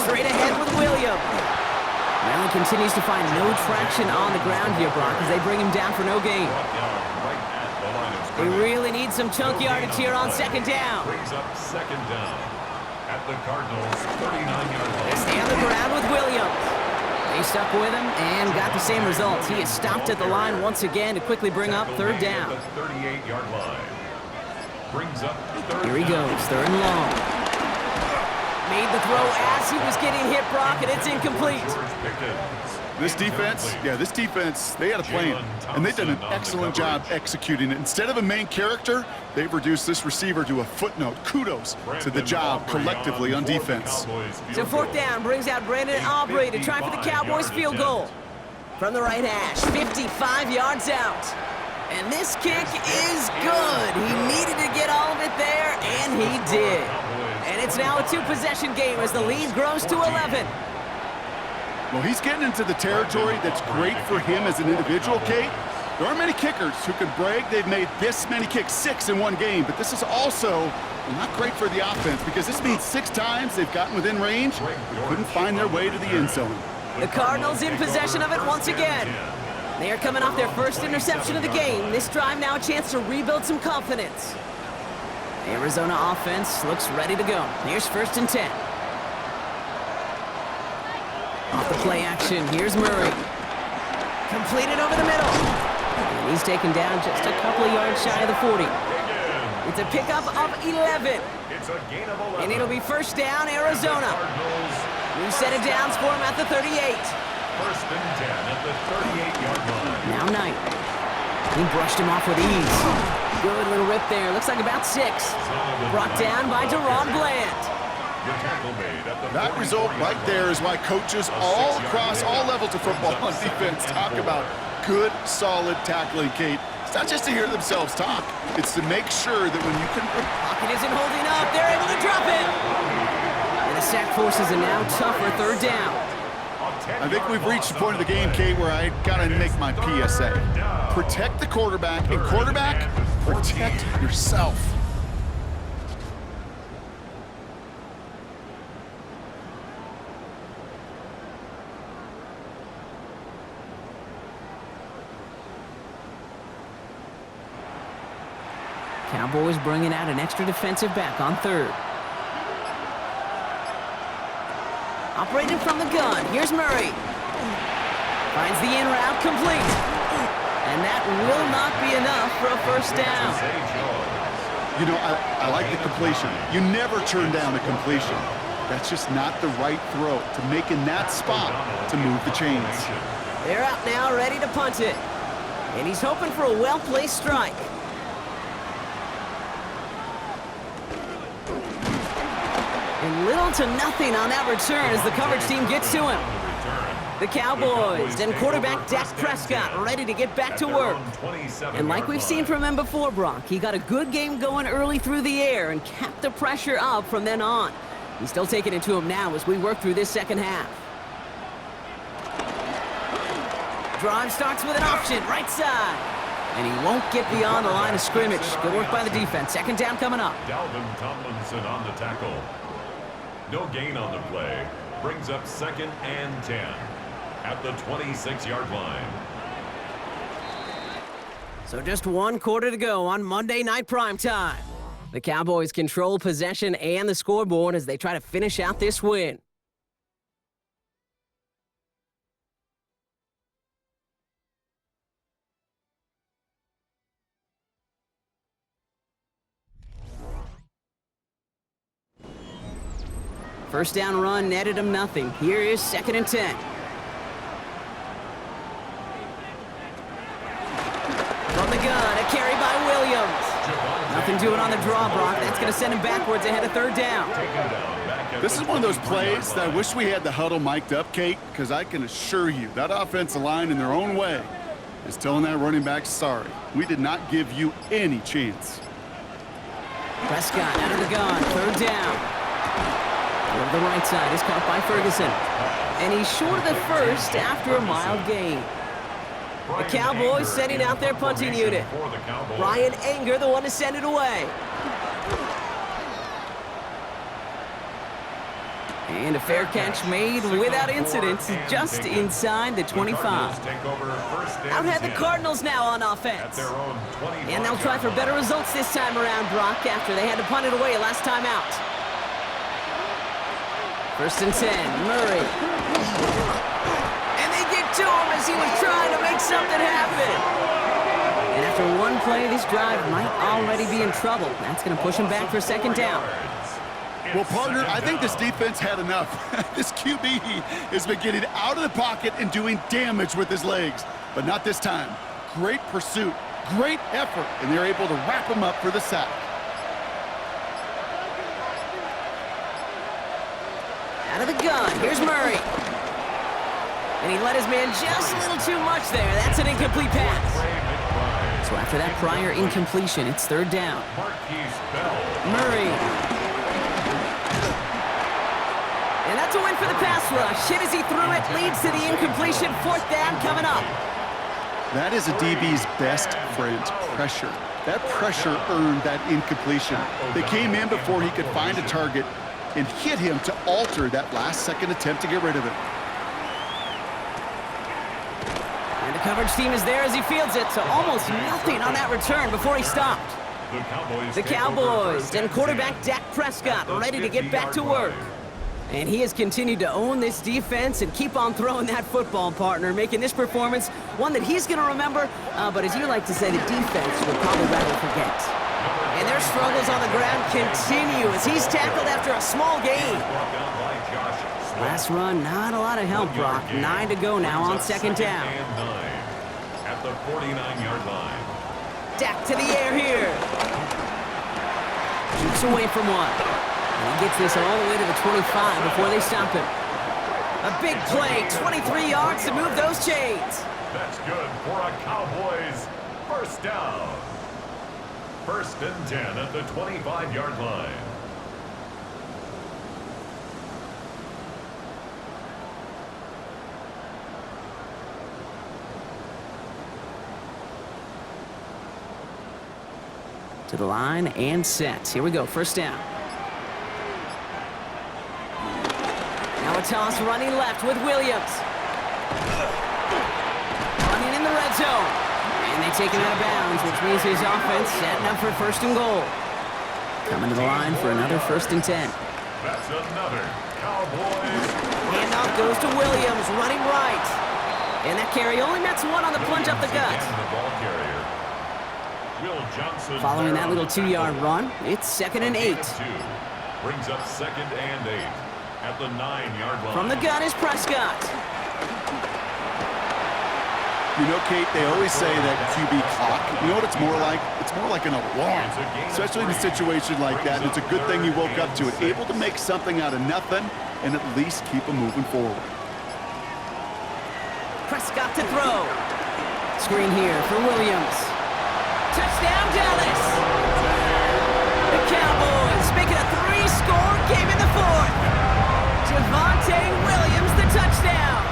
Straight ahead with Williams. Well, he continues to find no traction on the ground here, Brock, as they bring him down for no gain. They really need some chunk yardage here on second down. Brings up second down at the Cardinals' 39-yard line. They stay on the ground with Williams. They stuck with him and got the same results. He is stopped at the line once again to quickly bring up third down. At the 38-yard line. Brings up third Here he down. goes, third and long. Made the throw as he was getting hit, Brock, and it's incomplete. George Pickens. This defense, they had a plan, and they've done an excellent job executing it. Instead of a main character, they've reduced this receiver to a footnote. Kudos to the job collectively on defense. So fourth down brings out Brandon Aubrey to try for the Cowboys field goal. From the right hash, 55 yards out. And this kick is good. He needed to get all of it there, and he did. And it's now a two-possession game as the lead grows to 11. Well, he's getting into the territory that's great for him as an individual, Kate. There aren't many kickers who can brag they've made this many kicks, 6 in one game, but this is also not great for the offense because this means 6 times they've gotten within range, but couldn't find their way to the end zone. The Cardinals in possession of it once again. They are coming off their first interception of the game. This drive now a chance to rebuild some confidence. The Arizona offense looks ready to go. Here's first and 10. Off the play action, here's Murray. Completed over the middle. And he's taken down just a couple of yards shy of the 40. It's a pickup of 11. It's a gain of 11. And it'll be first down, Arizona. New set of downs for him at the 38. First and 10 at the 38-yard line. Now Knight. He brushed him off with ease. Good little rip there. Looks like about 6. Brought down by Deron Bland. The tackle made at the That result right there is why coaches all across all levels of football on defense talk about good, solid tackling, Kate. It's not just to hear themselves talk. It's to make sure that when you can... Pocket isn't holding up. They're able to drop it. And the sack forces a now tougher third down. I think we've reached the point of the game, Kate, where I gotta make my PSA. Protect the quarterback, and quarterback, protect yourself. Cowboys bringing out an extra defensive back on third. Operating from the gun, here's Murray. Finds the in route complete. And that will not be enough for a first down. You know, I like the completion. You never turn down a completion. That's just not the right throw to make in that spot to move the chains. They're out now, ready to punt it. And he's hoping for a well-placed strike. And little to nothing on that return as the coverage team gets to him. The Cowboys and quarterback Dak Prescott ready to get back to work. And like we've seen from him before, Brock, he got a good game going early through the air and kept the pressure up from then on. He's still taking it to him now as we work through this second half. Drive starts with an option, right side. And he won't get beyond the line of scrimmage. Good work by the defense. Second down coming up. Dalvin Tomlinson on the tackle. No gain on the play. Brings up second and 10 at the 26-yard line. So just one quarter to go on Monday Night Primetime. The Cowboys control possession and the scoreboard as they try to finish out this win. First down run netted him nothing. Here is second and 10. do it on the draw, Brock. That's going to send him backwards ahead of third down. This is one of those plays that I wish we had the huddle mic'd up, Kate, because I can assure you that offensive line in their own way is telling that running back, sorry, we did not give you any chance. Prescott out of the gun, third down. Over the right side is caught by Ferguson. And he's short of the first after a mild gain. The Cowboys sending out their punting unit. Ryan Anger, the one to send it away. And a fair catch made without incident, just inside the 25. Out had the Cardinals now on offense. And they'll try for better results this time around, Brock, after they had to punt it away last time out. First and 10, Murray. And they get to him as he was trying to make something happen. And after one play, this drive might already be in trouble. That's going to push him back for second down. Well, partner, I think this defense had enough. This QB has been getting out of the pocket and doing damage with his legs. But not this time. Great pursuit, great effort, and they're able to wrap him up for the sack. Out of the gun, here's Murray. And he let his man just a little too much there. That's an incomplete pass. So after that prior incompletion, it's third down. Murray. And that's a win for the pass rush. Hit as he threw it, leads to the incompletion. Fourth down coming up. That is a DB's best friend, pressure. That pressure earned that incompletion. They came in before he could find a target and hit him to alter that last-second attempt to get rid of it. And the coverage team is there as he fields it, so almost nothing on that return before he stopped. The Cowboys and quarterback Dak Prescott ready to get back to work. And he has continued to own this defense and keep on throwing that football, partner, making this performance one that he's going to remember, but as you like to say, the defense would probably rather forget. And their struggles on the ground continue as he's tackled after a small gain. Last run, not a lot of help, Brock. 9 to go now on second down. At the 49-yard line. Dak to the air here. Shoots away from one. And he gets this all the way to the 25 before they stop him. A big play, 23 yards to move those chains. That's good for a Cowboys first down. First and 10 at the 25-yard line. To the line and set. Here we go, first down. Now a toss running left with Williams. Running in the red zone. And they take him out of bounds, which means his offense setting up for first and goal. Coming to the line for another first and 10. That's another Cowboys. Handoff goes to Williams, running right. And that carry only nets one on the plunge up the gut. Following that little 2-yard run, it's second and 8. Brings up second and 8 at the 9-yard line. From the gun is Prescott. You know, Kate, they always say that QB clock, you know what it's more like? It's more like an alarm, especially in a situation like that. And it's a good thing you woke up to it, able to make something out of nothing and at least keep them moving forward. Prescott to throw. Screen here for Williams. Touchdown, Dallas! The Cowboys making a 3-score game in the fourth. Javonte Williams, the touchdown.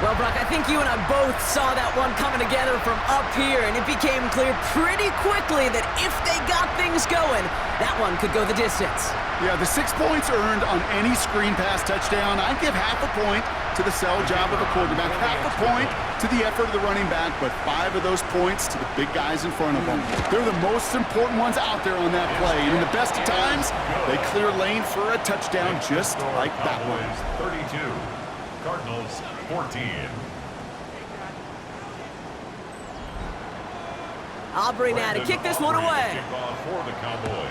Well, Brock, I think you and I both saw that one coming together from up here, and it became clear pretty quickly that if they got things going, that one could go the distance. Yeah, the 6 points earned on any screen pass touchdown. I'd give half a point to the sell job of a quarterback, half a point to the effort of the running back, but 5 of those points to the big guys in front of them. They're the most important ones out there on that play, and in the best of times, they clear lane for a touchdown just like that one. 32, Cardinals 14. Aubrey now to kick this one away. Kickoff for the Cowboys.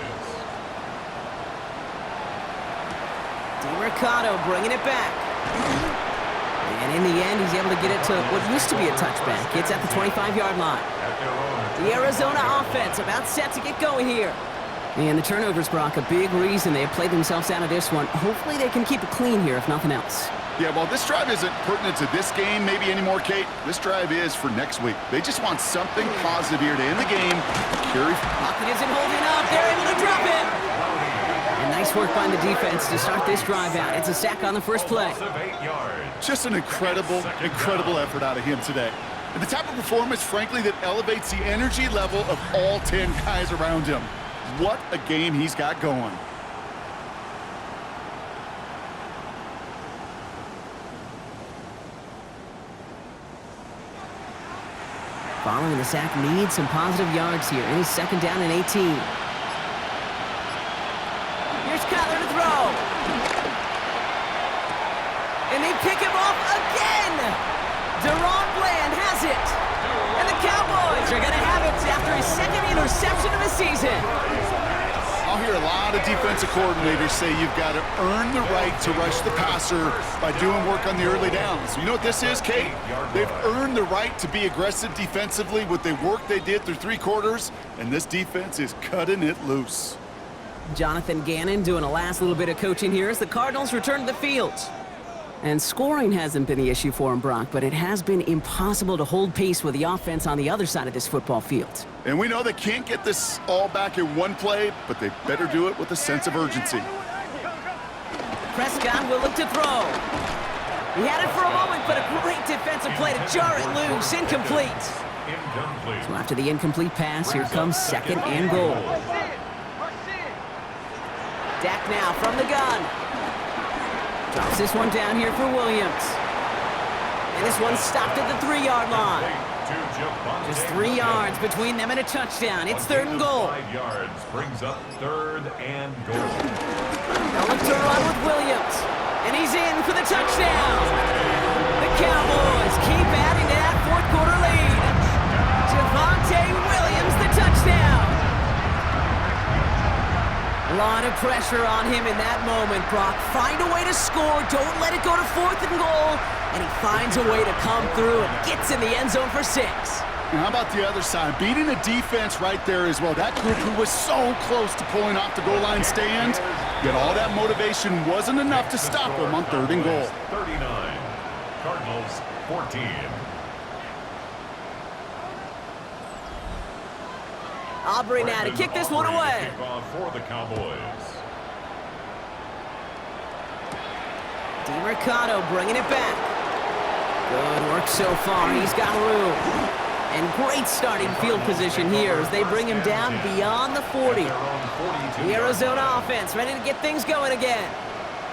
DeMercado bringing it back. And in the end, he's able to get it to what used to be a touchback. It's at the 25-yard line. The Arizona offense about set to get going here. And the turnovers, Brock, a big reason they have played themselves out of this one. Hopefully they can keep it clean here, if nothing else. Yeah, well, this drive isn't pertinent to this game maybe anymore, Kate. This drive is for next week. They just want something positive here to end the game. Pocket isn't holding up. They're able to drop it. And nice work by the defense to start this drive out. It's a sack on the first play. Just an incredible effort out of him today. And the type of performance, frankly, that elevates the energy level of all 10 guys around him. What a game he's got going. Following the sack needs some positive yards here. It is second down and 18. Here's Kyler to throw. And they pick him off again. Deron Bland has it. And the Cowboys are going to have it after his second interception of the season. I'll hear a lot of defensive coordinators say you've got to earn the right to rush the passer by doing work on the early downs. You know what this is, Kate? They've earned the right to be aggressive defensively with the work they did through 3 quarters, and this defense is cutting it loose. Jonathan Gannon doing a last little bit of coaching here as the Cardinals return to the field. And scoring hasn't been the issue for him, Brock, but it has been impossible to hold pace with the offense on the other side of this football field. And we know they can't get this all back in one play, but they better do it with a sense of urgency. Prescott will look to throw. He had it for a moment, but a great defensive play to jar it loose. Incomplete. So after the incomplete pass, here comes second and goal. Dak now from the gun. Drops this one down here for Williams. And this one stopped at the 3-yard line. Just 3 yards between them and a touchdown. It's third and goal. 5 yards brings up third and goal. They'll look to run with Williams. And he's in for the touchdown. The Cowboys keep adding to that fourth quarter lead. Javonte Williams, the touchdown. A lot of pressure on him in that moment, Brock. Find a way to score. Don't let it go to fourth and goal. And he finds a way to come through and gets in the end zone for 6. Now, how about the other side? Beating a defense right there as well. That group who was so close to pulling off the goal line stand, yet all that motivation wasn't enough to stop them on third and goal. 39. Cardinals 14. Aubrey now to kick this one away. Kickoff for the Cowboys. DeMercado bringing it back. Good work so far. He's got room. And great starting field position here as they bring him down beyond the 40. The Arizona offense ready to get things going again.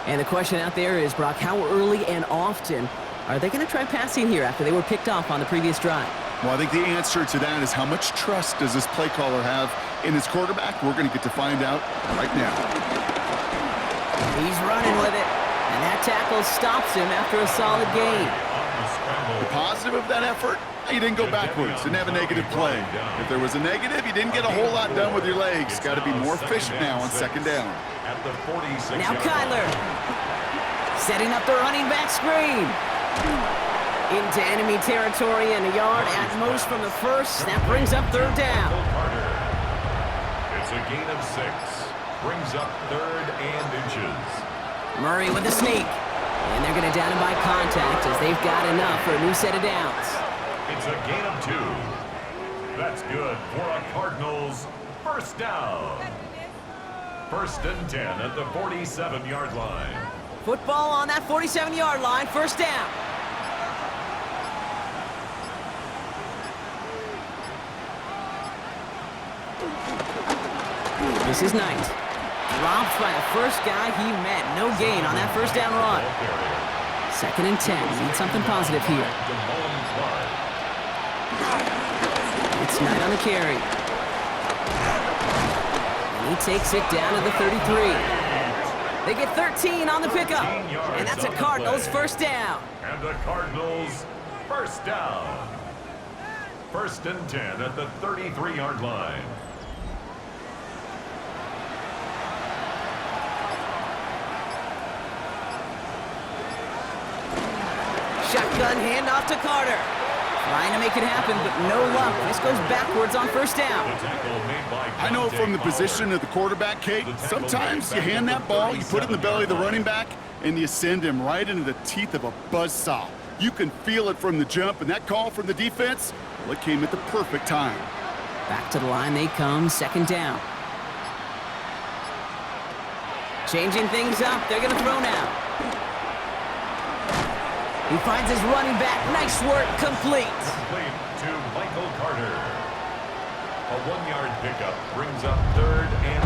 And the question out there is, Brock, how early and often are they going to try passing here after they were picked off on the previous drive? Well, I think the answer to that is how much trust does this play caller have in his quarterback? We're going to get to find out right now. He's running with it, and that tackle stops him after a solid gain. The positive of that effort, he didn't go backwards, didn't have a negative play. If there was a negative, you didn't get a whole lot done with your legs. Got to be more efficient now on second down. Now Kyler, setting up the running back screen. Into enemy territory and a yard at most from the first. That brings up third down. It's a gain of 6. Brings up third and inches. Murray with the sneak. And they're going to down him by contact as they've got enough for a new set of downs. It's a gain of 2. That's good for a Cardinals first down. First and 10 at the 47-yard line. Football on that 47-yard line. First down. This is Knight. Dropped by the first guy he met. No gain on that first down run. Second and 10. Need something positive here. It's Knight on the carry. And he takes it down to the 33. They get 13 on the pickup. And that's a Cardinals first down. And the Cardinals first down. First and 10 at the 33-yard line. Shotgun handoff to Carter. Trying to make it happen, but no luck. This goes backwards on first down. I know from the position of the quarterback, Kate, sometimes you hand that ball, you put it in the belly of the running back, and you send him right into the teeth of a buzzsaw. You can feel it from the jump, and that call from the defense, well, it came at the perfect time. Back to the line they come, second down. Changing things up, they're going to throw now. He finds his running back. Nice work, complete. Complete to Michael Carter. A 1-yard pickup brings up 3rd and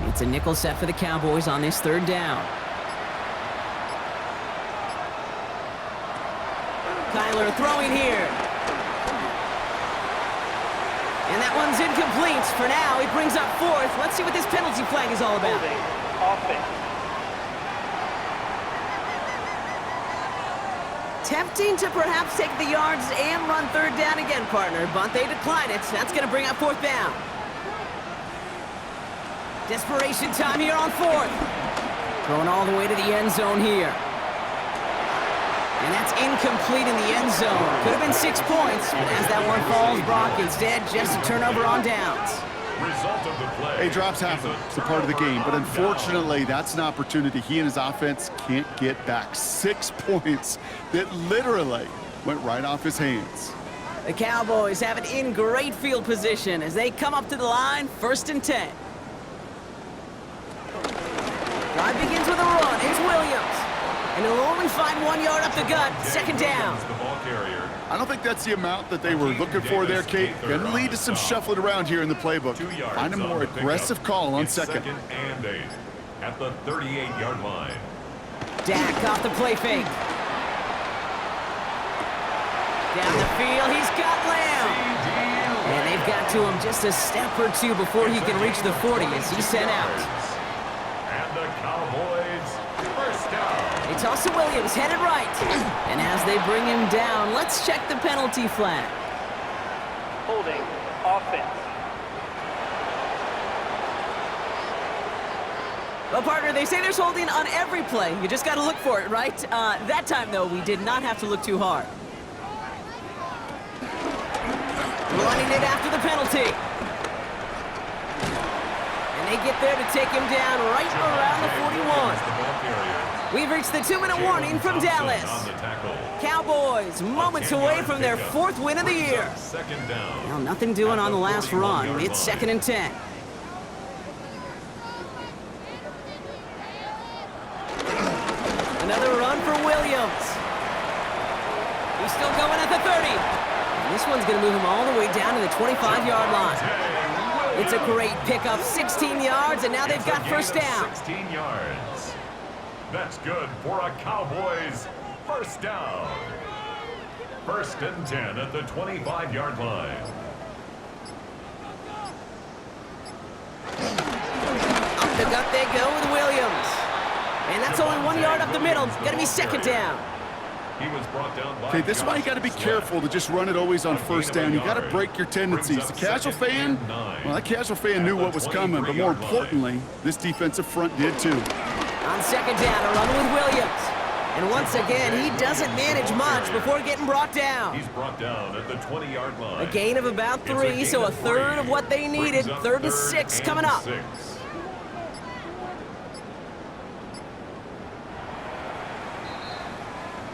13. It's a nickel set for the Cowboys on this 3rd down. Kyler throwing here. And that one's incomplete. For now, he brings up 4th. Let's see what this penalty flag is all about. Offense. Tempting to perhaps take the yards and run 3rd down again, partner, but they decline it. That's going to bring up 4th down. Desperation time here on 4th. Throwing all the way to the end zone here. And that's incomplete in the end zone. Could have been 6 points, but as that one falls, Brock, instead, just a turnover on downs. Result of the play. Hey, drops happen. It's a part of the game. But unfortunately, that's an opportunity he and his offense can't get back. 6 points that literally went right off his hands. The Cowboys have it in great field position as they come up to the line, 1st and 10. Drive begins with a run. Here's Williams. And he'll only find 1 yard up the gut, 2nd down. I don't think that's the amount that they were looking for there, Kate. Going to lead to some shuffling around here in the playbook. Find a more aggressive call on 2nd. And 8 at the 38-yard line. Dak off the play fake. Down the field, he's got Lamb. And they've got to him just a step or 2 before he can reach the 40 as he's sent out. And the Cowboys, 1st down. They toss to Williams, headed right. And as they bring him down, let's check the penalty flag. Holding. Offense. Well, partner, they say there's holding on every play. You just got to look for it, right? That time, though, we did not have to look too hard. Running it after the penalty. And they get there to take him down right around the 41. We've reached the 2-minute warning from Dallas. Cowboys moments away from their 4th win of the year. Well, nothing doing on the last run. It's 2nd and 10. Another run for Williams. He's still going at the 30. And this one's going to move him all the way down to the 25-yard line. It's a great pickup, 16 yards, and now they've got 1st down. 16 yards. That's good for a Cowboys 1st down. 1st and 10 at the 25-yard line. Up the gut they go with Williams. And that's only 1 yard up the middle. It's going to be 2nd down. He was brought down by Okay, this is why you got to be careful to just run it always on 1st down. You got to break your tendencies. The casual fan, well, that casual fan knew what was coming, but more importantly, this defensive front did too. On 2nd down, a run with Williams. And once again, he doesn't manage much before getting brought down. He's brought down at the 20-yard line. A gain of about 3, so a 3rd of what they needed. 3rd and 6 coming up.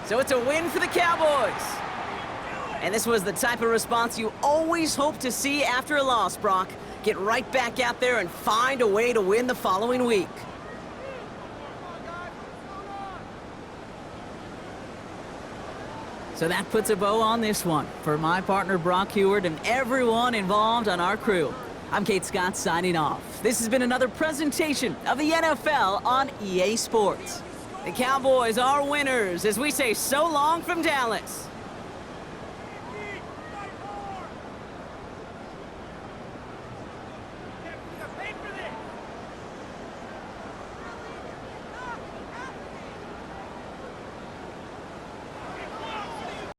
So it's a win for the Cowboys. And this was the type of response you always hope to see after a loss, Brock. Get right back out there and find a way to win the following week. So that puts a bow on this one. For my partner, Brock Heward, and everyone involved on our crew, I'm Kate Scott signing off. This has been another presentation of the NFL on EA Sports. The Cowboys are winners as we say so long from Dallas.